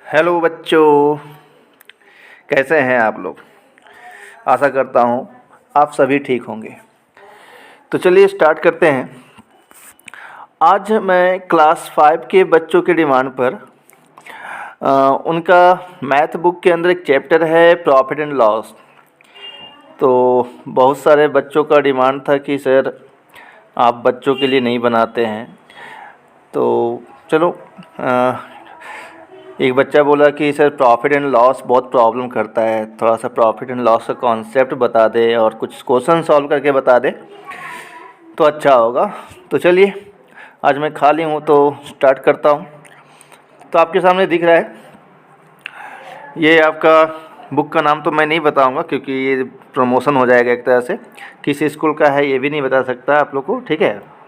Hello बच्चों, कैसे हैं आप लोग। आशा करता हूँ आप सभी ठीक होंगे। तो चलिए स्टार्ट करते हैं। आज मैं क्लास 5 के बच्चों की डिमांड पर उनका मैथ बुक के अंदर एक चैप्टर है प्रॉफिट एंड लॉस। तो बहुत सारे बच्चों का डिमांड था कि सर आप बच्चों के लिए नहीं बनाते हैं। तो चलो एक बच्चा बोला कि सर प्रॉफिट एंड लॉस बहुत प्रॉब्लम करता है, थोड़ा सा प्रॉफिट एंड लॉस का कॉन्सेप्ट बता दे और कुछ क्वेश्चन सॉल्व करके बता दे तो अच्छा होगा। तो चलिए आज मैं खाली हूँ तो स्टार्ट करता हूँ। तो आपके सामने दिख रहा है ये आपका बुक का नाम तो मैं नहीं बताऊँगा क्योंकि ये प्रमोशन हो जाएगा एक तरह से। किस स्कूल का है ये भी नहीं बता सकता आप लोग को, ठीक है।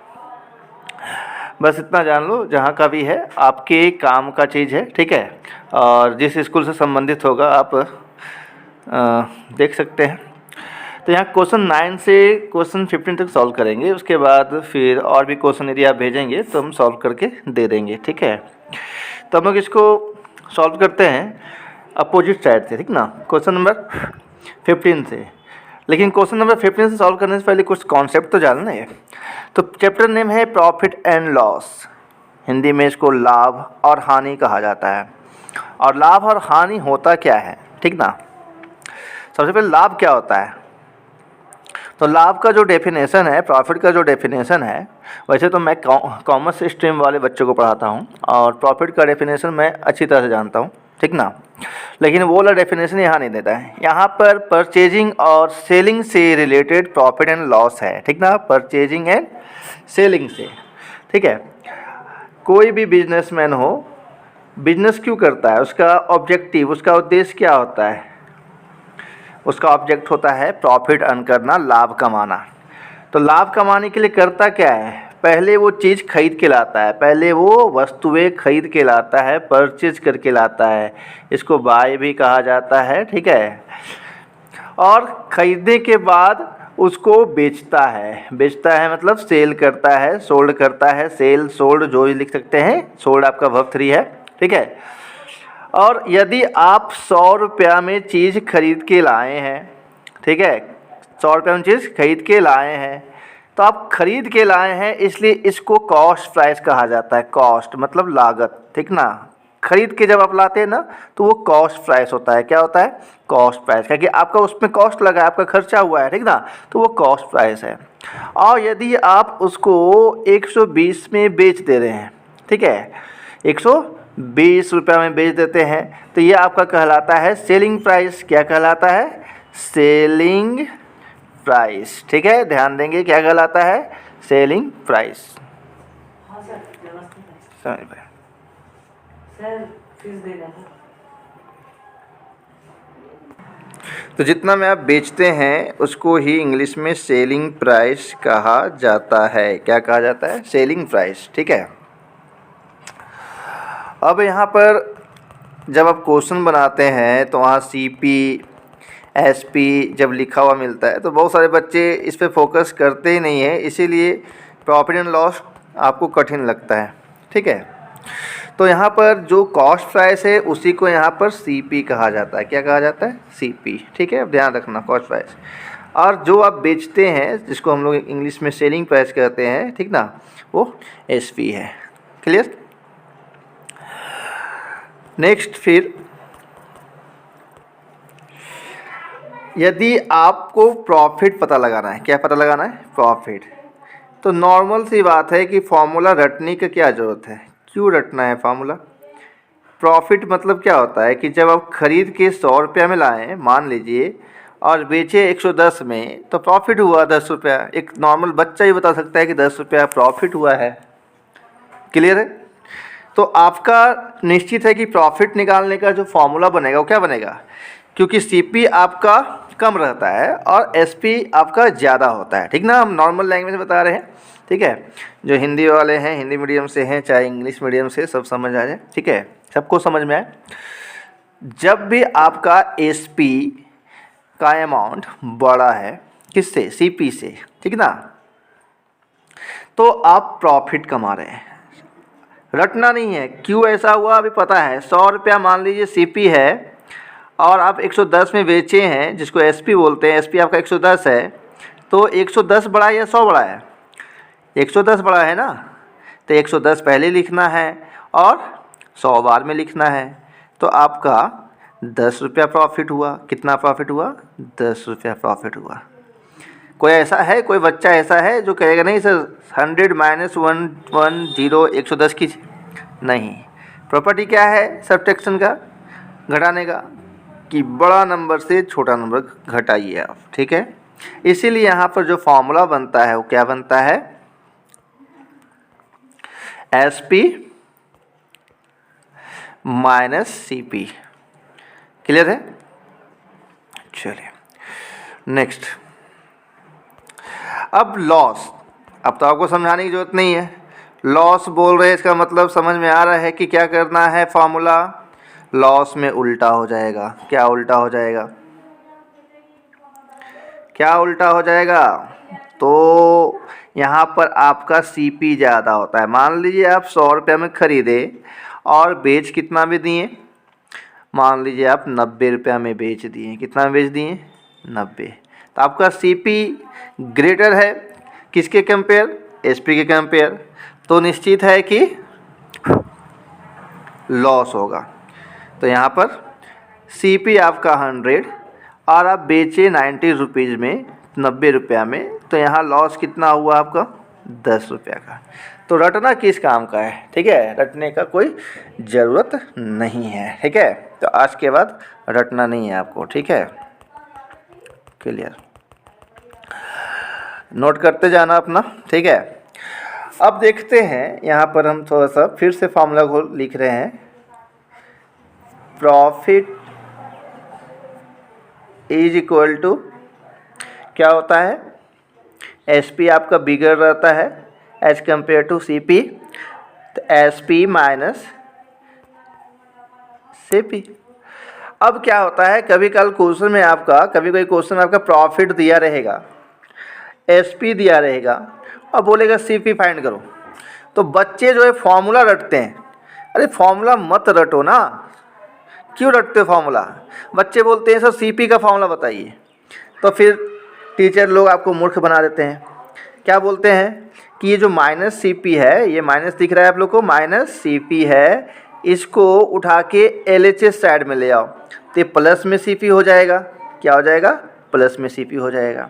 बस इतना जान लो, जहाँ का भी है आपके काम का चीज़ है, ठीक है। और जिस स्कूल से संबंधित होगा आप देख सकते हैं। तो यहाँ क्वेश्चन 9 से क्वेश्चन 15 तक सॉल्व करेंगे, उसके बाद फिर और भी क्वेश्चन यदि आप भेजेंगे तो हम सॉल्व करके दे देंगे, ठीक है। तो हम लोग इसको सॉल्व करते हैं अपोजिट साइड से, ठीक ना, क्वेश्चन नंबर 15 से। लेकिन क्वेश्चन नंबर 15 से सॉल्व करने से पहले कुछ कॉन्सेप्ट तो जानना है। तो चैप्टर नेम है प्रॉफिट एंड लॉस, हिंदी में इसको लाभ और हानि कहा जाता है। और लाभ और हानि होता क्या है, ठीक ना। सबसे पहले लाभ क्या होता है। तो लाभ का जो डेफिनेशन है, प्रॉफिट का जो डेफिनेशन है, वैसे तो मैं कॉमर्स स्ट्रीम वाले बच्चों को पढ़ाता हूँ और प्रॉफिट का डेफिनेशन मैं अच्छी तरह से जानता हूँ, ठीक ना। लेकिन वो वाला डेफिनेशन यहाँ नहीं देता है। यहाँ पर परचेजिंग और सेलिंग से रिलेटेड प्रॉफिट एंड लॉस है, ठीक ना, परचेजिंग एंड सेलिंग से, ठीक है। कोई भी बिजनेसमैन हो, बिजनेस क्यों करता है, उसका ऑब्जेक्टिव, उसका उद्देश्य क्या होता है। उसका ऑब्जेक्ट होता है प्रॉफिट अर्न करना, लाभ कमाना। तो लाभ कमाने के लिए करता क्या है, पहले वो चीज़ खरीद के लाता है, पहले वो वस्तुएं खरीद के लाता है, परचेज करके लाता है, इसको बाय भी कहा जाता है, ठीक है। और खरीदने के बाद उसको बेचता है मतलब सेल करता है, सोल्ड करता है, सेल सोल्ड जो भी लिख सकते हैं, सोल्ड आपका वर्ब 3 है, ठीक है। और यदि आप 100 रुपया में चीज़ खरीद के लाए हैं, ठीक है, 100 रुपये में चीज़ खरीद के लाए हैं, तो आप खरीद के लाए हैं इसलिए इसको कॉस्ट प्राइस कहा जाता है। कॉस्ट मतलब लागत, ठीक ना। खरीद के जब आप लाते हैं ना तो वो कॉस्ट प्राइस होता है। क्या होता है, कॉस्ट प्राइस, क्योंकि आपका उसमें कॉस्ट लगा है, आपका खर्चा हुआ है, ठीक ना, तो वो कॉस्ट प्राइस है। और यदि आप उसको 120 में बेच दे रहे हैं, ठीक है, 120 रुपये में बेच देते हैं, तो ये आपका कहलाता है सेलिंग प्राइस। क्या कहलाता है, सेलिंग प्राइस, ठीक है। ध्यान देंगे क्या कहलाता है, सेलिंग प्राइस। हाँ सर, नमस्ते समझ पाए सर, फीस देना था। तो जितना में आप बेचते हैं उसको ही इंग्लिश में सेलिंग प्राइस कहा जाता है। क्या कहा जाता है, सेलिंग प्राइस, ठीक है। अब यहाँ पर जब आप क्वेश्चन बनाते हैं तो वहाँ CP SP जब लिखा हुआ मिलता है तो बहुत सारे बच्चे इस पे फोकस करते ही नहीं है, इसीलिए प्रॉफिट एंड लॉस आपको कठिन लगता है, ठीक है। तो यहाँ पर जो कॉस्ट प्राइस है उसी को यहाँ पर CP कहा जाता है। क्या कहा जाता है, CP, ठीक है। अब ध्यान रखना, कॉस्ट प्राइस। और जो आप बेचते हैं जिसको हम लोग इंग्लिश में सेलिंग प्राइस कहते हैं, ठीक ना, वो SP है। क्लियर। नेक्स्ट, फिर यदि आपको प्रॉफिट पता लगाना है, क्या पता लगाना है, प्रॉफिट, तो नॉर्मल सी बात है कि फॉर्मूला रटने की क्या ज़रूरत है। क्यों रटना है फॉर्मूला। प्रॉफिट मतलब क्या होता है कि जब आप खरीद के 100 रुपया में लाएँ मान लीजिए और बेचे 110 में, तो प्रॉफिट हुआ 10 रुपया। एक नॉर्मल बच्चा ही बता सकता है कि 10 रुपया प्रॉफिट हुआ है। क्लियर है। तो आपका निश्चित है कि प्रॉफिट निकालने का जो फॉर्मूला बनेगा वो क्या बनेगा, क्योंकि CP आपका कम रहता है और SP आपका ज़्यादा होता है, ठीक ना। हम नॉर्मल लैंग्वेज में बता रहे हैं, ठीक है। जो हिंदी वाले हैं, हिंदी मीडियम से हैं चाहे इंग्लिश मीडियम से, सब समझ आ जाए, ठीक है, सबको समझ में आए। जब भी आपका SP का अमाउंट बड़ा है किससे, CP से, ठीक ना, तो आप प्रॉफिट कमा रहे हैं। रटना नहीं है। क्यों ऐसा हुआ अभी पता है। 100 रुपया मान लीजिए सीपी है और आप 110 में बेचे हैं, जिसको एसपी बोलते हैं, एसपी आपका 110 है, तो 110 बड़ा है या 100 बड़ा है? 110 बड़ा है ना, तो 110 पहले लिखना है और 100 बाद में लिखना है। तो आपका 10 रुपया प्रॉफिट हुआ। कितना प्रॉफिट हुआ? 10 रुपया प्रॉफिट हुआ। कोई ऐसा है, कोई बच्चा ऐसा है जो कहेगा नहीं सर 100 माइनस 110 110 कीजिए? नहीं। प्रॉपर्टी क्या है सब्ट्रैक्शन का, घटाने का, कि बड़ा नंबर से छोटा नंबर घटाइए आप, ठीक है। इसीलिए यहाँ पर जो फॉर्मूला बनता है वो क्या बनता है? SP minus CP. क्लियर है? चलिए नेक्स्ट। अब लॉस, अब तो आपको समझाने की जरूरत नहीं है। लॉस बोल रहे हैं, इसका मतलब समझ में आ रहा है कि क्या करना है। फॉर्मूला लॉस में उल्टा हो जाएगा। क्या उल्टा हो जाएगा? क्या उल्टा हो जाएगा? तो यहाँ पर आपका सीपी ज़्यादा होता है। मान लीजिए आप 100 रुपये में ख़रीदे और बेच कितना में दिए? मान लीजिए आप 90 रुपये में बेच दिए। कितना में बेच दिए? 90। तो आपका सीपी ग्रेटर है किसके कंपेयर? एसपी के कंपेयर। तो निश्चित है कि लॉस होगा। तो यहाँ पर सीपी आपका 100 और आप बेचे 90 रुपीज़ में, 90 रुपया में, तो यहाँ लॉस कितना हुआ आपका? 10 रुपया का। तो रटना किस काम का है? ठीक है, रटने का कोई ज़रूरत नहीं है। ठीक है, तो आज के बाद रटना नहीं है आपको। ठीक है, क्लियर? नोट करते जाना अपना। ठीक है, अब देखते हैं यहाँ पर हम थोड़ा सा फिर से फॉर्मूला को लिख रहे हैं। प्रॉफिट इज इक्वल टू क्या होता है? एसपी आपका बिगर रहता है एज कंपेयर टू सीपी, तो एसपी माइनस सीपी। अब क्या होता है, कभी कल क्वेश्चन में आपका, कभी कोई क्वेश्चन में आपका प्रॉफिट दिया रहेगा, एसपी दिया रहेगा और बोलेगा सीपी फाइंड करो, तो बच्चे जो है फॉर्मूला रटते हैं। अरे फॉर्मूला मत रटो ना, क्यों रटते हो फॉर्मूला? बच्चे बोलते हैं सर सीपी का फॉर्मूला बताइए, तो फिर टीचर लोग आपको मूर्ख बना देते हैं। क्या बोलते हैं कि ये जो माइनस सीपी है, ये माइनस दिख रहा है आप लोग को, माइनस सीपी है, इसको उठा के एलएचएस साइड में ले आओ, तो ये प्लस में सीपी हो जाएगा। क्या हो जाएगा? प्लस में सीपी हो जाएगा।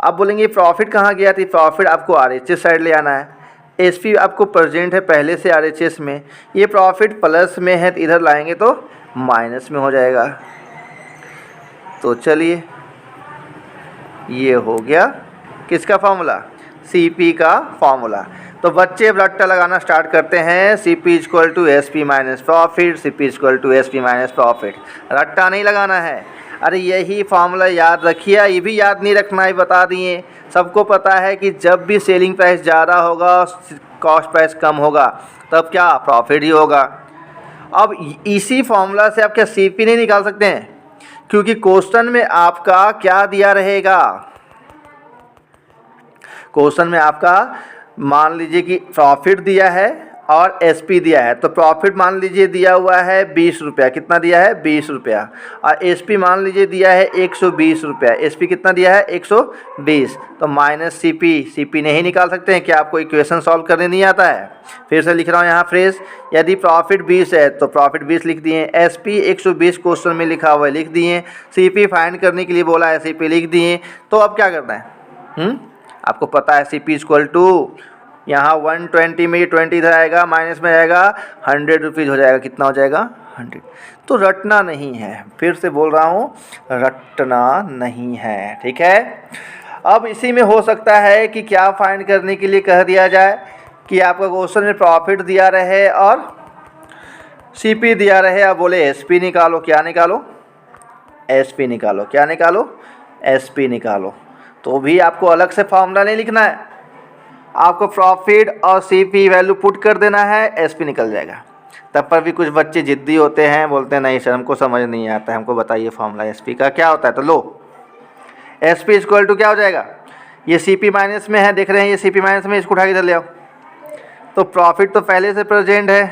आप बोलेंगे प्रॉफिट कहाँ गया? तो प्रॉफिट आपको आरएचएस साइड ले आना है। एसपी आपको प्रेजेंट है पहले से आरएचएस में, ये प्रॉफिट प्लस में है तो इधर लाएंगे तो माइनस में हो जाएगा। तो चलिए, ये हो गया किसका फॉर्मूला? सीपी का फॉर्मूला। तो बच्चे रट्टा लगाना स्टार्ट करते हैं, CP equal to SP minus profit, CP equal to SP minus profit. रट्टा नहीं लगाना है। अरे यही फार्मूला याद रखिए, ये भी याद नहीं रखना है, बता दिए। सबको पता है कि जब भी सेलिंग प्राइस ज़्यादा होगा, कॉस्ट प्राइस कम होगा, तब क्या? प्रॉफिट ही होगा। अब इसी फार्मूला से आप क्या सीपी नहीं निकाल सकते हैं? क्योंकि क्वेश्चन में आपका क्या दिया रहेगा? क्वेश्चन में आपका मान लीजिए कि प्रॉफिट दिया है और एसपी दिया है, तो प्रॉफिट मान लीजिए दिया हुआ है 20 रुपया। कितना दिया है? 20 रुपया। और एसपी मान लीजिए दिया है 120 रुपया। एसपी कितना दिया है? 120। तो माइनस सीपी। सीपी नहीं निकाल सकते हैं क्या? आपको इक्वेशन सॉल्व करने नहीं आता है? फिर से लिख रहा हूँ यहाँ फ्रेज, यदि प्रॉफिट 20 है तो प्रॉफिट 20 लिख दिए, एसपी 120 क्वेश्चन में लिखा हुआ है लिख दिए, सीपी फाइंड करने के लिए बोला है सीपी लिख दिए। तो अब क्या करना है? आपको पता है सीपी इक्वल टू, यहाँ 120 में 20 इधर आएगा, माइनस में आएगा, 100 रुपीज़ हो जाएगा। कितना हो जाएगा? 100। तो रटना नहीं है, फिर से बोल रहा हूँ, रटना नहीं है। ठीक है, अब इसी में हो सकता है कि क्या फाइंड करने के लिए कह दिया जाए कि आपका क्वेश्चन में प्रॉफिट दिया रहे और सीपी दिया रहे, अब बोले एसपी निकालो। क्या निकालो? एसपी निकालो। क्या निकालो? एसपी निकालो। तो भी आपको अलग से फॉर्मूला नहीं लिखना है, आपको प्रॉफिट और सीपी वैल्यू पुट कर देना है, एसपी निकल जाएगा। तब पर भी कुछ बच्चे जिद्दी होते हैं, बोलते हैं नहीं सर हमको समझ नहीं आता है, हमको बताइए फॉर्मूला एसपी का क्या होता है। तो लो, एसपी इक्वल टू क्या हो जाएगा? ये सीपी माइनस में है, देख रहे हैं ये सीपी माइनस में, इसको उठा के इधर ले आओ, तो प्रॉफिट तो पहले से प्रेजेंट है,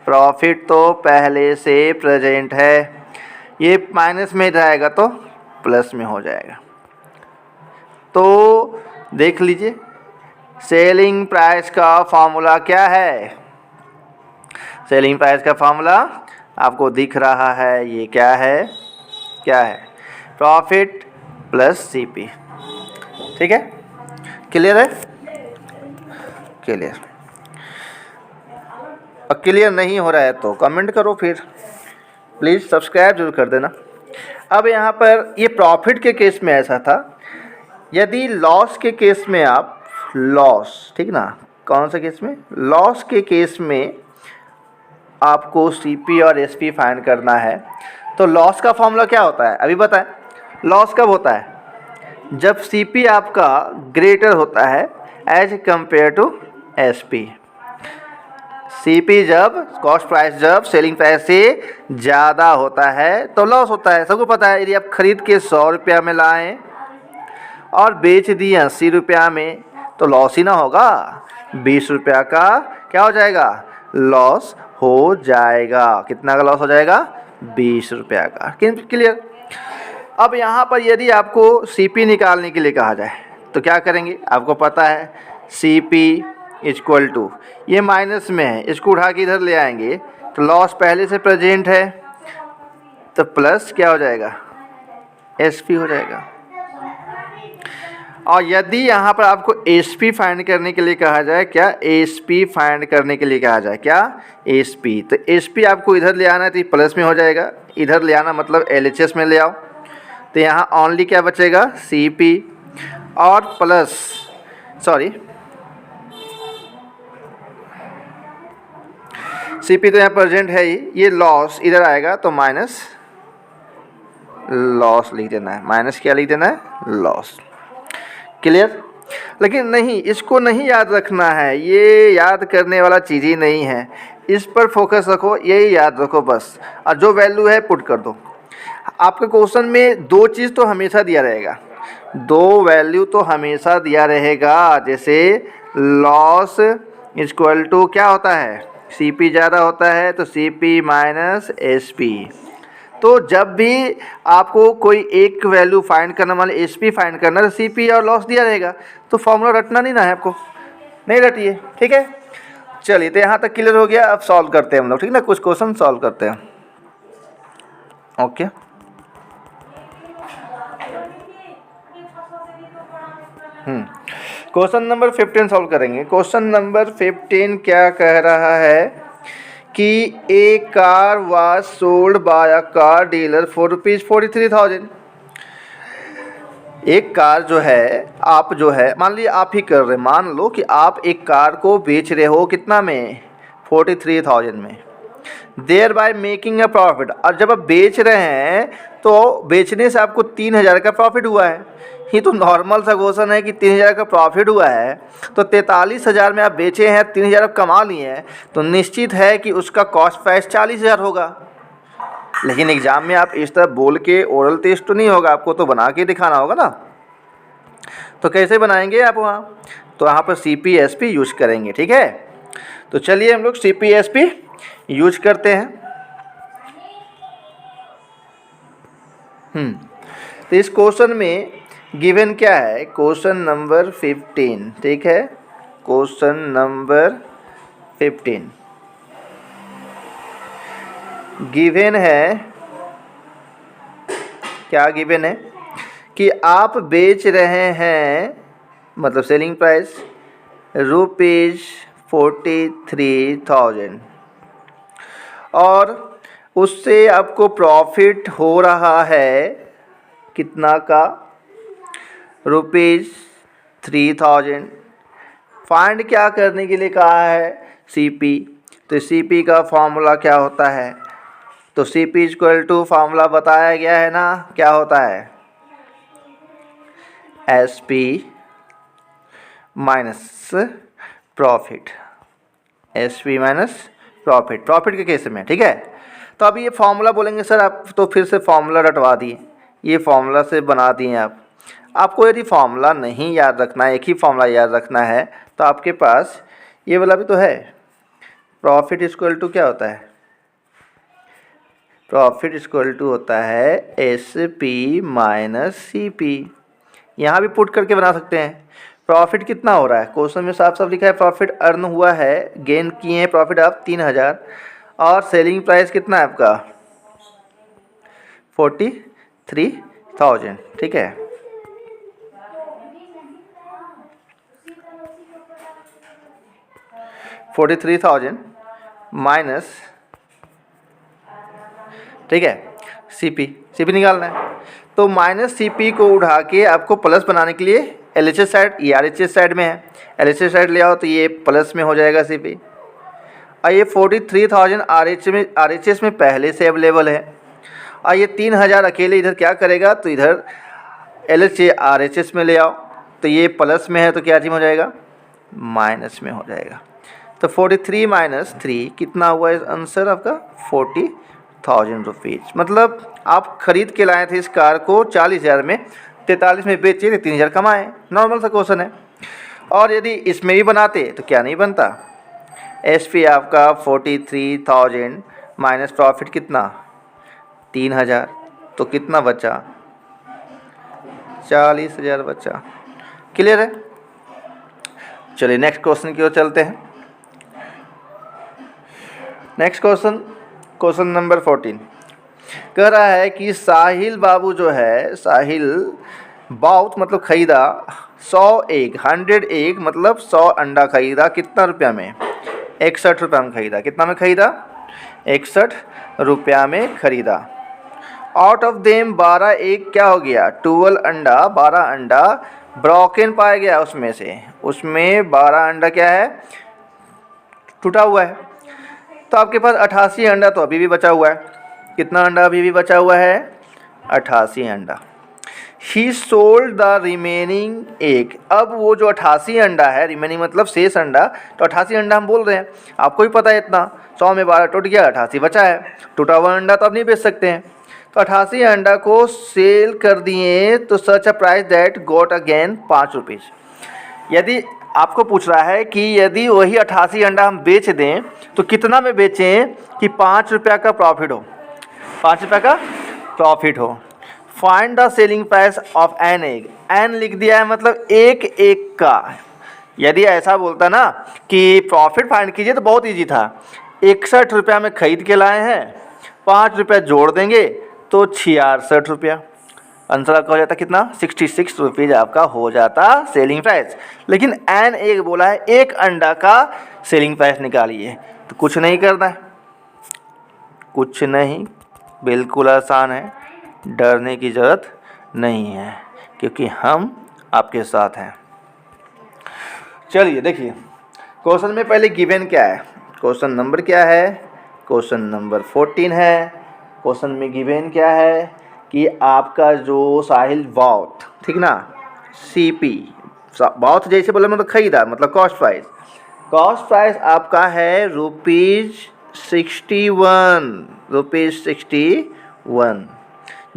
प्रॉफिट तो पहले से प्रेजेंट है, ये माइनस में जाएगा तो प्लस में हो जाएगा। तो देख लीजिए सेलिंग प्राइस का फॉर्मूला क्या है। सेलिंग प्राइस का फॉर्मूला आपको दिख रहा है, ये क्या है, क्या है, प्रॉफिट प्लस सीपी। ठीक है, क्लियर है, क्लियर। और क्लियर नहीं हो रहा है तो कमेंट करो, फिर प्लीज़ सब्सक्राइब जरूर कर देना। अब यहाँ पर ये प्रॉफिट के केस में ऐसा था, यदि लॉस के केस में आप लॉस, ठीक ना, कौन से केस में, लॉस के केस में आपको सीपी और एसपी फाइंड करना है, तो लॉस का फॉर्मूला क्या होता है अभी बताएं। लॉस कब होता है, जब सीपी आपका ग्रेटर होता है as compare to SP. CP जब, कॉस्ट प्राइस जब सेलिंग प्राइस से ज़्यादा होता है तो लॉस होता है, सबको पता है। यदि आप खरीद के 100 रुपया में लाएँ और बेच दिए 80 रुपया में तो लॉस ही ना होगा, 20 रुपया का क्या हो जाएगा, लॉस हो जाएगा। कितना का लॉस हो जाएगा, 20 रुपया का। क्लियर। अब यहाँ पर यदि आपको सीपी निकालने के लिए कहा जाए तो क्या करेंगे, आपको पता है सीपी इक्वल टू, ये माइनस में है, इसको उठा के इधर ले आएंगे तो लॉस पहले से प्रेजेंट है तो प्लस क्या हो जाएगा, एसपी हो जाएगा। और यदि यहाँ पर आपको एसपी फाइंड करने के लिए कहा जाए, क्या, एसपी फाइंड करने के लिए कहा जाए, क्या, एसपी, तो एसपी आपको इधर ले आना है तो ये प्लस में हो जाएगा, इधर ले आना मतलब एलएचएस में ले आओ, तो यहाँ ओनली क्या बचेगा, सीपी और प्लस, सॉरी सीपी तो यहाँ प्रेजेंट है ही, ये लॉस इधर आएगा तो माइनस लॉस लिख देना है, माइनस क्या लिख देना है, लॉस। क्लियर। लेकिन नहीं, इसको नहीं याद रखना है, ये याद करने वाला चीज़ ही नहीं है, इस पर फोकस रखो, यही याद रखो बस, और जो वैल्यू है पुट कर दो। आपके क्वेश्चन में दो चीज़ तो हमेशा दिया रहेगा, दो वैल्यू तो हमेशा दिया रहेगा, जैसे लॉस इक्वल टू क्या होता है, सीपी ज़्यादा होता है तो सीपी माइनस एसपी। तो जब भी आपको कोई एक वैल्यू फाइंड करना, मान लो एसपी फाइंड करना, तो सीपी और लॉस दिया रहेगा, तो फॉर्मूला रटना नहीं ना है आपको, नहीं रटिए। ठीक है, चलिए तो यहाँ तक क्लियर हो गया। अब सॉल्व करते हैं हम लोग, ठीक ना, कुछ क्वेश्चन सॉल्व करते हैं। ओके, क्वेश्चन नंबर 15 सॉल्व करेंगे। क्वेश्चन नंबर 15 क्या कह रहा है कि a car was sold by a car dealer for ₹43,000। एक कार जो है, आप जो है, मान लीजिए आप ही कर रहे, मान लो कि आप एक कार को बेच रहे हो कितना में, 43,000 में, thereby making a profit. और जब आप बेच रहे हैं तो बेचने से आपको 3,000 का प्रॉफिट हुआ है। ये तो नॉर्मल सा क्वेश्चन है कि 3,000 का प्रॉफिट हुआ है, तो 43,000 में आप बेचे हैं, 3,000 आप कमा लिए हैं, तो निश्चित है कि उसका कॉस्ट प्राइस 40,000 होगा। लेकिन एग्जाम में आप इस तरह बोल के ओरल टेस्ट तो नहीं होगा, आपको तो बना के दिखाना होगा ना। तो कैसे बनाएंगे आप वहाँ, तो यहाँ पर सीपी एसपी यूज करेंगे। ठीक है, तो चलिए हम लोग सीपी एसपी यूज करते हैं। तो इस क्वेश्चन में गिवन क्या है, क्वेश्चन नंबर 15, ठीक है, क्वेश्चन नंबर 15 गिवन है, क्या गिवन है कि आप बेच रहे हैं, मतलब सेलिंग प्राइस ₹43,000 और उससे आपको प्रॉफिट हो रहा है कितना का, ₹3,000। फाइंड क्या करने के लिए कहा है, सीपी। तो सीपी का फॉर्मूला क्या होता है, तो सीपी इक्वल टू फॉर्मूला बताया गया है ना, क्या होता है, SP minus profit, SP minus profit, profit के केस में। ठीक है, तो अब ये फॉर्मूला बोलेंगे सर आप, तो फिर से फॉर्मूला रटवा दिए, ये फॉर्मूला से बना दिए आप। आपको यदि फॉर्मूला नहीं याद रखना है, एक ही फॉर्मूला याद रखना है, तो आपके पास ये वाला भी तो है। प्रॉफिट इक्वल टू क्या होता है? प्रॉफिट इक्वल टू होता है S P minus C P. यहाँ भी पुट करके बना सकते हैं। प्रॉफिट कितना हो रहा है? क्वेश्चन में साफ साफ लिखा है प्रॉफिट अर्न हुआ है, गेन किए हैं प्रॉफिट आप 3000, और सेलिंग प्राइस कितना है आपका 43,000। ठीक है, $43,000 माइनस, ठीक है, सीपी निकालना है। तो माइनस सीपी को उठा के आपको प्लस बनाने के लिए एलएचएस साइड, ये आरएचएस साइड में है, एलएचएस साइड ले आओ तो ये प्लस में हो जाएगा सीपी। और ये 43,000 आरएचएस में पहले से अवेलेबल है, और ये 3000 अकेले इधर क्या करेगा, तो इधर एलएचएस आरएचएस में ले आओ तो ये प्लस में है तो क्या चीज हो जाएगा, माइनस में हो जाएगा। तो 43 माइनस 3 कितना हुआ इस आंसर आपका 40,000 रुपीज़। मतलब आप खरीद के लाए थे इस कार को 40,000 में, 43 में बेचे थे, 3000 कमाए। नॉर्मल सा क्वेश्चन है। और यदि इसमें भी बनाते तो क्या नहीं बनता, एस पी आपका 43,000 माइनस प्रॉफिट कितना 3000, तो कितना बचा 40,000 बचा। क्लियर है? चलिए नेक्स्ट क्वेश्चन की ओर चलते हैं। नेक्स्ट क्वेश्चन नंबर 14 कह रहा है कि साहिल बाबू जो है, साहिल बाउट मतलब खरीदा 100 एग, 100 एग मतलब 100 अंडा खरीदा, कितना रुपया में, 61 रुपया में खरीदा। कितना में खरीदा, 61 रुपया में खरीदा। आउट ऑफ देम 12 एग क्या हो गया, 12 अंडा, 12 अंडा ब्रोकन पाया गया उसमें 12 अंडा क्या है, टूटा हुआ है। तो आपके पास 88 अंडा तो अभी भी बचा हुआ है। कितना अंडा अभी भी बचा हुआ है, 88 अंडा। ही सोल्ड द रिमेनिंग एग। अब वो जो 88 अंडा है, रिमेनिंग मतलब शेष अंडा, तो 88 अंडा हम बोल रहे हैं, आपको ही पता है इतना, 100 में 12 टूट गया, 88 बचा है। टूटा हुआ अंडा तो अब नहीं बेच सकते हैं, तो 88 अंडा को सेल कर दिए तो such a price that got again 5 rupees. यदि आपको पूछ रहा है कि यदि वही 88 अंडा हम बेच दें तो कितना में बेचें कि 5 रुपया का प्रॉफिट हो, 5 रुपया का प्रॉफिट हो। Find the selling price of an egg. An लिख दिया है मतलब एक एग का। यदि ऐसा बोलता ना कि प्रॉफिट फाइंड कीजिए तो बहुत इजी था। 61 रुपया में खरीद के लाए हैं, 5 रुपया जोड़ देंगे तो 66 रुपया। आंसर आपका हो जाता कितना, 66 रुपीज़ आपका हो जाता सेलिंग प्राइस। लेकिन एन एक बोला है, एक अंडा का सेलिंग प्राइस निकालिए, तो कुछ नहीं करना है, कुछ नहीं, बिल्कुल आसान है, डरने की ज़रूरत नहीं है क्योंकि हम आपके साथ हैं। चलिए देखिए क्वेश्चन में पहले गिवन क्या है, क्वेश्चन नंबर क्या है, क्वेश्चन नंबर 14 है। क्वेश्चन में गिवन क्या है कि आपका जो साहिल बाउट, ठीक ना, सीपी बाउट जैसे बोले मतलब खरीदा मतलब कॉस्ट प्राइस आपका है ₹61,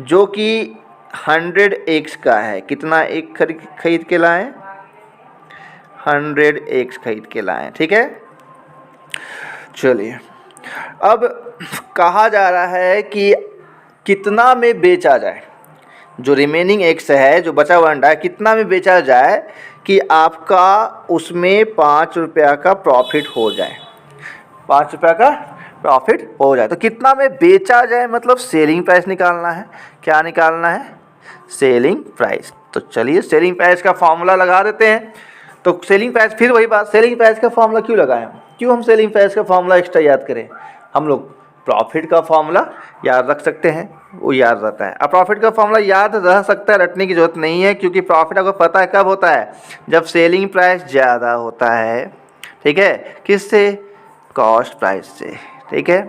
जो कि 100 एक्स का है। कितना एक खरीद के लाएं, 100 एक्स खरीद के लाएं, ठीक है। चलिए अब कहा जा रहा है कि कितना में बेचा जाए, जो रिमेनिंग एक्स है, जो बचा हुआ अंडा है, कितना में बेचा जाए कि आपका उसमें 5 रुपया का प्रॉफिट हो जाए, 5 रुपया का प्रॉफिट हो जाए। तो कितना में बेचा जाए मतलब सेलिंग प्राइस निकालना है। क्या निकालना है, सेलिंग प्राइस। तो चलिए सेलिंग प्राइस का फॉर्मूला लगा देते हैं। तो सेलिंग प्राइस, फिर वही बात, सेलिंग प्राइस का फॉर्मूला क्यों लगाएं, क्यों हम सेलिंग प्राइस का फॉर्मूला एक्स्ट्रा याद करें। हम लोग प्रॉफिट का फॉर्मूला याद रख सकते हैं, वो याद रहता है। अब प्रॉफिट का फॉर्मूला याद रह सकता है, रटने की जरूरत नहीं है, क्योंकि प्रॉफिट आपको पता है कब होता है, जब सेलिंग प्राइस ज़्यादा होता है, ठीक है, किससे, कॉस्ट प्राइस से, ठीक है।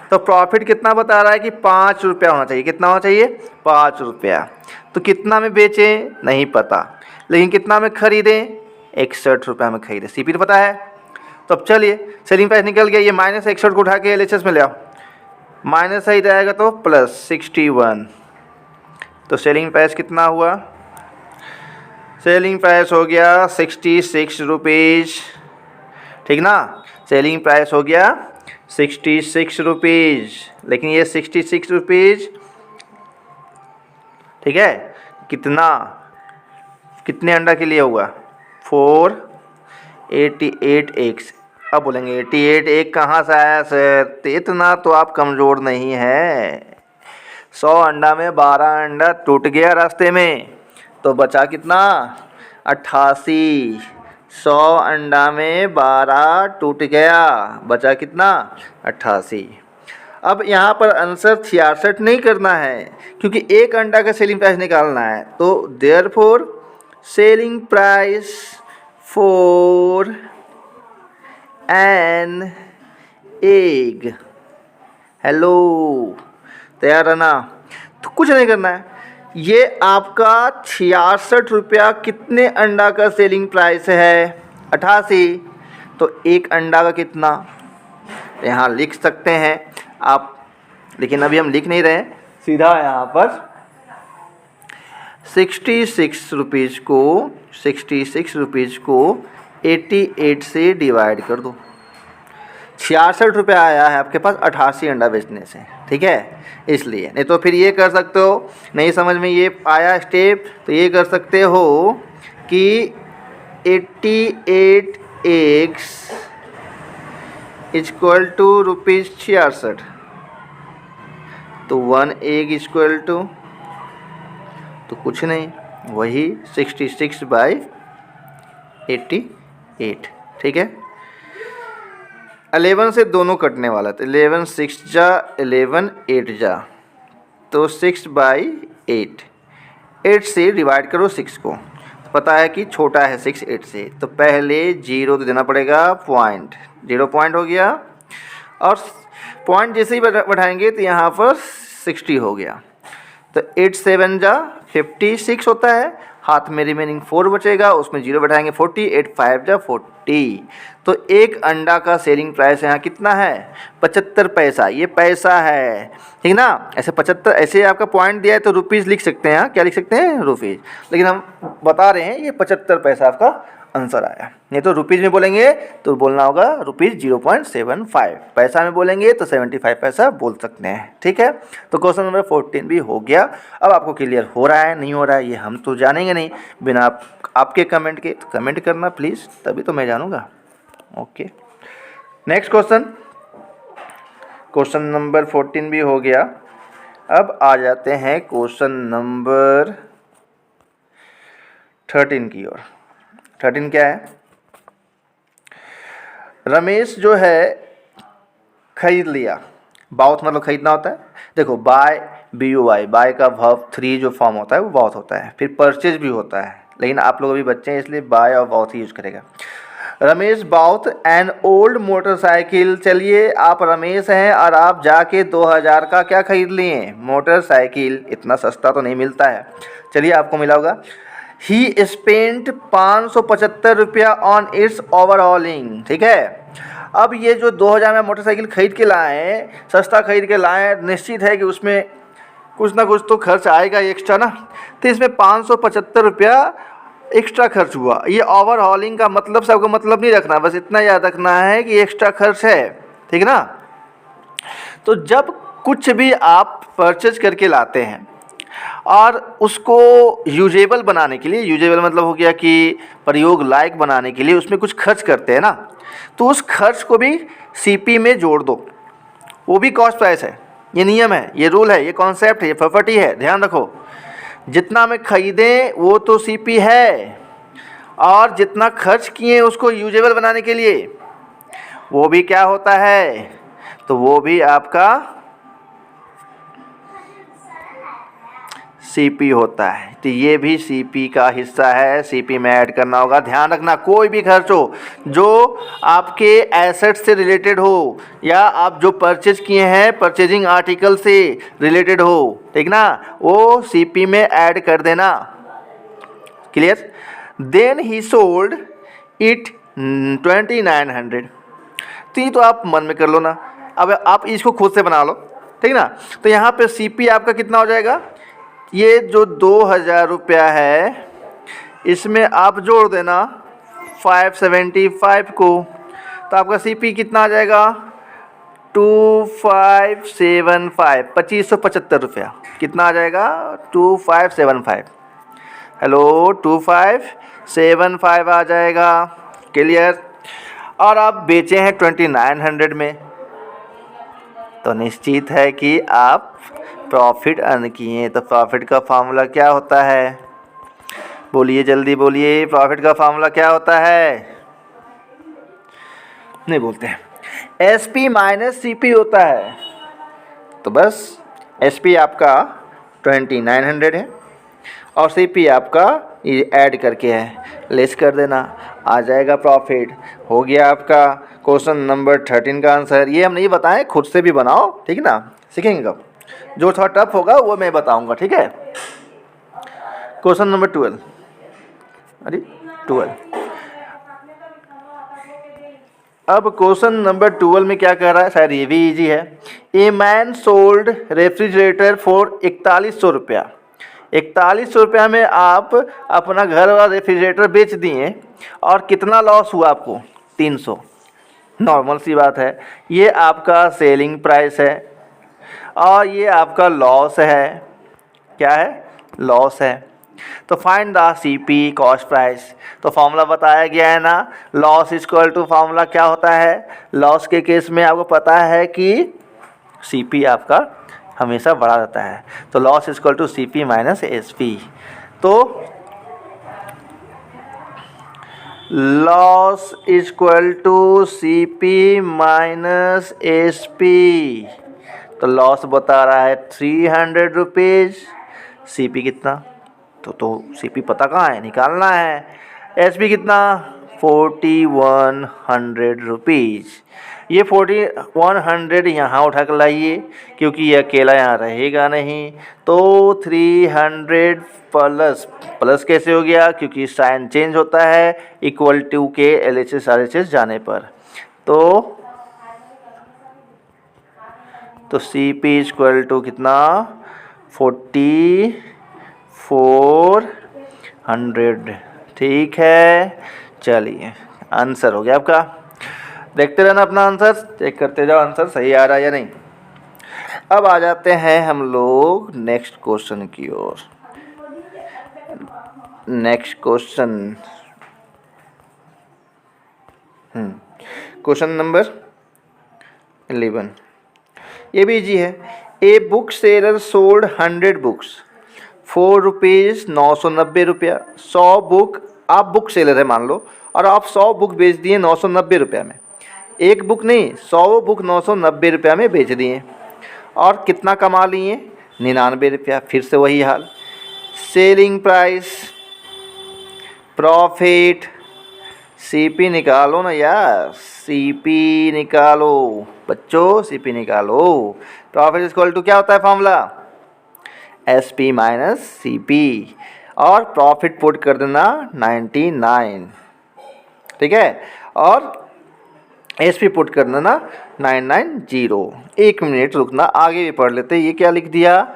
तो प्रॉफिट कितना बता रहा है कि 5 रुपया होना चाहिए। कितना होना चाहिए, 5 रुपया। तो कितना में बेचें नहीं पता, लेकिन कितना में खरीदें, 61 रुपया में खरीदें, सीपी तो पता है। तो अब चलिए सेलिंग प्राइस निकल गया, ये माइनस 61 को उठा के एलएचएस में ले आओ, माइनस सही जाएगा तो प्लस 61। तो सेलिंग प्राइस कितना हुआ, सेलिंग प्राइस हो गया 66 रुपीज़, ठीक ना। सेलिंग प्राइस हो गया 66 रुपीज़, लेकिन ये 66 रुपीज़ ठीक है कितने अंडा के लिए होगा 488 एग्स। अब बोलेंगे 88 एग कहाँ से आया सर, तो इतना तो आप कमज़ोर नहीं है। 100 अंडा में 12 अंडा टूट गया रास्ते में, तो बचा कितना 88। 100 अंडा में 12 टूट गया, बचा कितना 88। अब यहाँ पर आंसर 66 नहीं करना है, क्योंकि एक अंडा का सेलिंग प्राइस निकालना है। तो therefore selling price for an egg, hello तैयार है ना। तो कुछ नहीं करना है, ये आपका 66 रुपया कितने अंडा का सेलिंग प्राइस है 88, तो एक अंडा का कितना यहाँ लिख सकते हैं आप, लेकिन अभी हम लिख नहीं रहे हैं, सीधा यहाँ पर 66 रुपीज़ को 88 से डिवाइड कर दो। 66 रुपया आया है आपके पास 88 अंडा बेचने से, ठीक है, इसलिए। नहीं तो फिर ये कर सकते हो, नहीं समझ में ये आया स्टेप, तो ये कर सकते हो कि 88 एग्स इक्वल टू ₹66, तो 1 एग इक्वल टू, तो कुछ नहीं, वही 66/88, ठीक है। 11 से दोनों कटने वाला, तो 11 6 जा 11 8 जा, तो 6/8, 8 से डिवाइड करो 6 को, तो पता है कि छोटा है 6 8 से, तो पहले 0 तो देना पड़ेगा, पॉइंट 0 पॉइंट हो गया, और पॉइंट जैसे ही बढ़ाएंगे तो यहाँ पर 60 हो गया, तो 8 7 जा 56 होता है, हाथ में रिमेनिंग 4 बचेगा, उसमें 0 बैठाएंगे 40, 8 5 जा 40, तो एक अंडा का सेलिंग प्राइस यहाँ कितना है 75 पैसा, ये पैसा है, ठीक ना। ऐसे 75, ऐसे आपका पॉइंट दिया है तो रुपीज़ लिख सकते हैं, क्या लिख सकते हैं रुपीज़, लेकिन हम बता रहे हैं ये 75 पैसा आपका आंसर आया। नहीं तो रुपीज़ में बोलेंगे तो बोलना होगा ₹0.75, पैसा में बोलेंगे तो 75 पैसा बोल सकते हैं, ठीक है। तो क्वेश्चन नंबर 14 भी हो गया। अब आपको क्लियर हो रहा है नहीं हो रहा है ये हम तो जानेंगे नहीं बिना आपके कमेंट के, तो कमेंट करना प्लीज़, तभी तो मैं जानूँगा। ओके, नेक्स्ट क्वेश्चन नंबर 14 भी हो गया। अब आ जाते हैं क्वेश्चन नंबर 13 की ओर। 13 क्या है, रमेश जो है खरीद लिया, बाउथ मतलब खरीदना होता है, देखो बाय BUY, बाय का वर्ब 3 जो फॉर्म होता है वो बाउथ होता है, फिर परचेज भी होता है, लेकिन आप लोग अभी बच्चे हैं इसलिए बाय और बाउथ ही यूज करेगा। रमेश बाउथ एन ओल्ड मोटरसाइकिल, चलिए आप रमेश हैं और आप जाके 2000 का क्या खरीद लिए मोटरसाइकिल, इतना सस्ता तो नहीं मिलता है, चलिए आपको मिला होगा। ही स्पेंट 575 रुपया ऑन इट्स ओवरऑलिंग, ठीक है। अब ये जो 2000 में मोटरसाइकिल खरीद के लाए हैं, सस्ता खरीद के लाए हैं, निश्चित है कि उसमें कुछ ना कुछ तो खर्च आएगा एक्स्ट्रा ना, तो इसमें 575 रुपया एक्स्ट्रा खर्च हुआ। ये ओवरऑलिंग का मतलब सबको मतलब नहीं रखना, बस इतना याद रखना है कि एक्स्ट्रा खर्च है, ठीक ना। तो जब कुछ भी आप परचेज करके लाते हैं और उसको यूजेबल बनाने के लिए, यूजेबल मतलब हो गया कि प्रयोग लायक बनाने के लिए उसमें कुछ खर्च करते हैं ना, तो उस खर्च को भी CP में जोड़ दो, वो भी कॉस्ट प्राइस है। ये नियम है, ये रूल है, ये कॉन्सेप्ट है, ये प्रॉपर्टी है, ध्यान रखो। जितना में खरीदें वो तो CP है, और जितना खर्च किए उसको यूजेबल बनाने के लिए वो भी क्या होता है, तो वो भी आपका CP होता है। तो ये भी CP का हिस्सा है, CP में ऐड करना होगा। ध्यान रखना, कोई भी खर्च हो जो आपके एसेट से रिलेटेड हो या आप जो परचेज किए हैं परचेजिंग आर्टिकल से रिलेटेड हो, ठीक ना, वो CP में ऐड कर देना। Clear. Then he sold it 2900, तो ये तो आप मन में कर लो ना, अब आप इसको खुद से बना लो, ठीक ना। तो यहाँ पे CP आपका कितना हो जाएगा, ये जो 2000 रुपया है इसमें आप जोड़ देना 575 को, तो आपका CP कितना आ जाएगा 2575, 2575 रुपया। कितना आ जाएगा 2575। हेलो 2575 आ जाएगा। क्लियर। और आप बेचे हैं 2900 में, तो निश्चित है कि आप प्रॉफिट अर्न किए। तो प्रॉफिट का फार्मूला क्या होता है, बोलिए जल्दी बोलिए, प्रॉफिट का फार्मूला क्या होता है? नहीं बोलते हैं। SP माइनस CP होता है। तो बस SP आपका 2900 है और CP आपका ये ऐड करके है, लेस कर देना, आ जाएगा प्रॉफिट। हो गया आपका क्वेश्चन नंबर 13 का आंसर। ये हम नहीं बताएं, खुद से भी बनाओ, ठीक है ना। सीखेंगे कब, जो थोड़ा टफ होगा वो मैं बताऊंगा, ठीक है। क्वेश्चन नंबर 12, अरे 12। अब क्वेश्चन नंबर 12 में क्या कह रहा है, शायद ये भी इजी है। A man sold refrigerator for 4100 रुपया। 4100 रुपया में आप अपना घर वाला रेफ्रिजरेटर बेच दिए और कितना लॉस हुआ आपको? 300। नॉर्मल सी बात है, ये आपका सेलिंग प्राइस है और ये आपका लॉस है। क्या है? लॉस है। तो find the CP cost price. तो फॉर्मूला बताया गया है ना, लॉस इक्वल टू फार्मूला क्या होता है? लॉस के केस में आपको पता है कि CP आपका हमेशा बढ़ा रहता है। तो loss equal to CP minus SP। तो loss equal to CP minus SP। तो लॉस बता रहा है 300 रुपीज़। CP कितना? तो CP पता कहाँ है, निकालना है। SP कितना? 4100 रुपीज़। ये 4100 यहाँ उठा कर लाइए, क्योंकि ये अकेला यहाँ रहेगा नहीं। तो 300 प्लस कैसे हो गया? क्योंकि साइन चेंज होता है इक्वल टू के LHS RHS जाने पर। तो CP इक्वल टू कितना? 4400। ठीक है, चलिए आंसर हो गया आपका। देखते रहना अपना आंसर, चेक करते जाओ आंसर सही आ रहा है या नहीं। अब आ जाते हैं हम लोग नेक्स्ट क्वेश्चन की ओर। Next question, question number 11। ये भी इजी है। A book seller sold 100 books for ₹990। 100 book, आप बुक सेलर है मान लो, और आप 100 बुक बेच दिए 990 रुपया में। एक बुक नहीं, 100 बुक 990 रुपया में बेच दिए और कितना कमा लिए? 99 रुपया। फिर से वही हाल, सेलिंग प्राइस, प्रॉफिट, CP निकालो ना यार, CP निकालो बच्चों, CP निकालो। प्रॉफिट इक्वल टू क्या होता है फॉर्मूला? SP माइनस CP, और प्रॉफिट पुट कर देना 99, ठीक है, और SP पुट कर देना 990। 1 मिनट रुकना, आगे भी पढ़ लेते। ये क्या लिख दिया?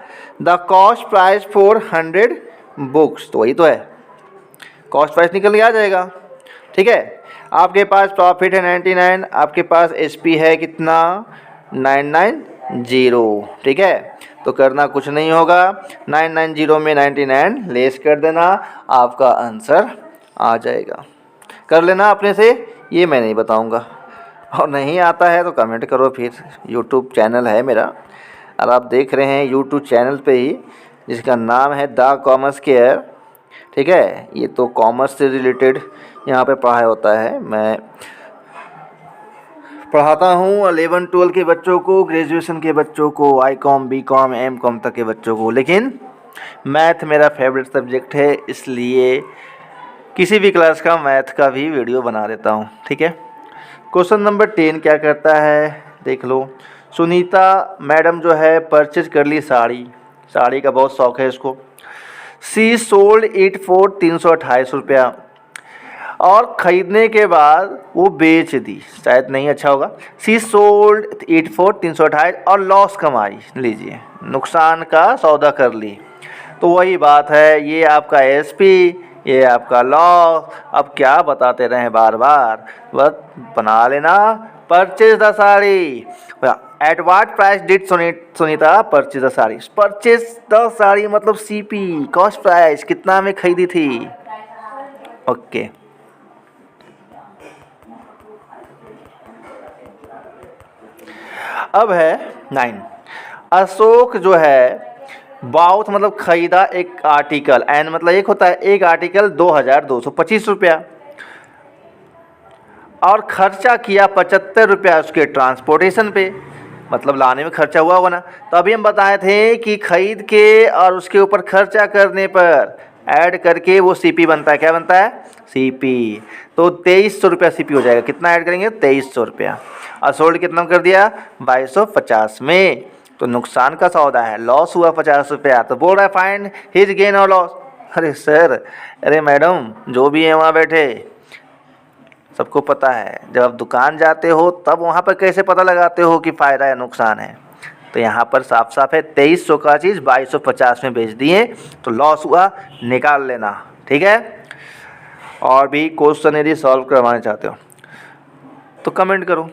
The cost price for 100 books. तो वही तो है, कॉस्ट प्राइस निकल के आ जाएगा, ठीक है। आपके पास प्रॉफिट है 99, आपके पास SP है कितना? 990, ठीक है। तो करना कुछ नहीं होगा, 990 में 99 लेस कर देना, आपका आंसर आ जाएगा। कर लेना अपने से, ये मैं नहीं बताऊंगा, और नहीं आता है तो कमेंट करो। फिर यूट्यूब चैनल है मेरा, और आप देख रहे हैं यूट्यूब चैनल पे ही, जिसका नाम है द कॉमर्स केयर, ठीक है। ये तो कॉमर्स से रिलेटेड यहाँ पे पढ़ाई होता है। मैं पढ़ाता हूँ 11-12 के बच्चों को, ग्रेजुएशन के बच्चों को, ICOM BCOM MCOM तक के बच्चों को। लेकिन मैथ मेरा फेवरेट सब्जेक्ट है, इसलिए किसी भी क्लास का मैथ का भी वीडियो बना देता हूँ, ठीक है। क्वेश्चन नंबर 10 क्या करता है देख लो। सुनीता मैडम जो है परचेज कर ली साड़ी का बहुत शौक़ है इसको। सी सोल्ड इट फॉर 328 रुपया, और ख़रीदने के बाद वो बेच दी, शायद नहीं अच्छा होगा। सी सोल्ड इट फॉर 328 और लॉस कमाई, लीजिए नुकसान का सौदा कर ली। तो वही बात है, ये आपका SP, ये आपका लॉस। अब क्या बताते रहें बार बार, बस बना लेना। Purchase the sari. At what price did Sunita purchase the sari? Purchase the sari मतलब सीपी, कॉस्ट प्राइस, कितना में खरीदी थी। ओके। अब है 9। अशोक जो है बाउथ मतलब खरीदा एक आर्टिकल, एन मतलब एक होता है, एक आर्टिकल 2225 रुपया, और खर्चा किया 75 रुपया उसके ट्रांसपोर्टेशन पे, मतलब लाने में खर्चा हुआ होगा ना। तो अभी हम बताए थे कि खरीद के और उसके ऊपर खर्चा करने पर ऐड करके वो सीपी बनता है। क्या बनता है? सीपी। तो 2300 रुपया सीपी हो जाएगा। कितना ऐड करेंगे? 2300 रुपया। और सोल्ड कितना कर दिया? 2250 में। तो नुकसान का सौदा है, लॉस हुआ 50 रुपया। तो बोल रहा है फाइंड हिज गेन और लॉस। अरे सर, अरे मैडम, जो भी है वहाँ बैठे सबको पता है, जब आप दुकान जाते हो तब वहाँ पर कैसे पता लगाते हो कि फ़ायदा या नुकसान है। तो यहाँ पर साफ साफ है 2300 का चीज़ 2250 में बेच दिए तो लॉस हुआ, निकाल लेना। ठीक है। और भी क्वेश्चन यदि सॉल्व करवाना चाहते हो तो कमेंट करो,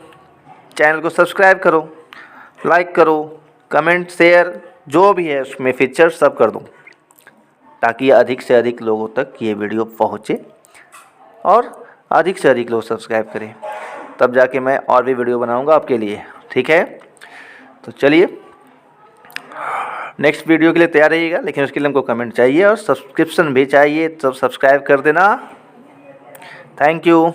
चैनल को सब्सक्राइब करो, लाइक करो, कमेंट शेयर जो भी है उसमें फीचर सब कर दूँ, ताकि अधिक से अधिक लोगों तक ये वीडियो पहुँचे और अधिक से अधिक लोग सब्सक्राइब करें। तब जाके मैं और भी वीडियो बनाऊंगा आपके लिए। ठीक है। तो चलिए, नेक्स्ट वीडियो के लिए तैयार रहिएगा, लेकिन उसके लिए हमको कमेंट चाहिए और सब्सक्रिप्शन भी चाहिए, तो सब्सक्राइब कर देना। Thank you.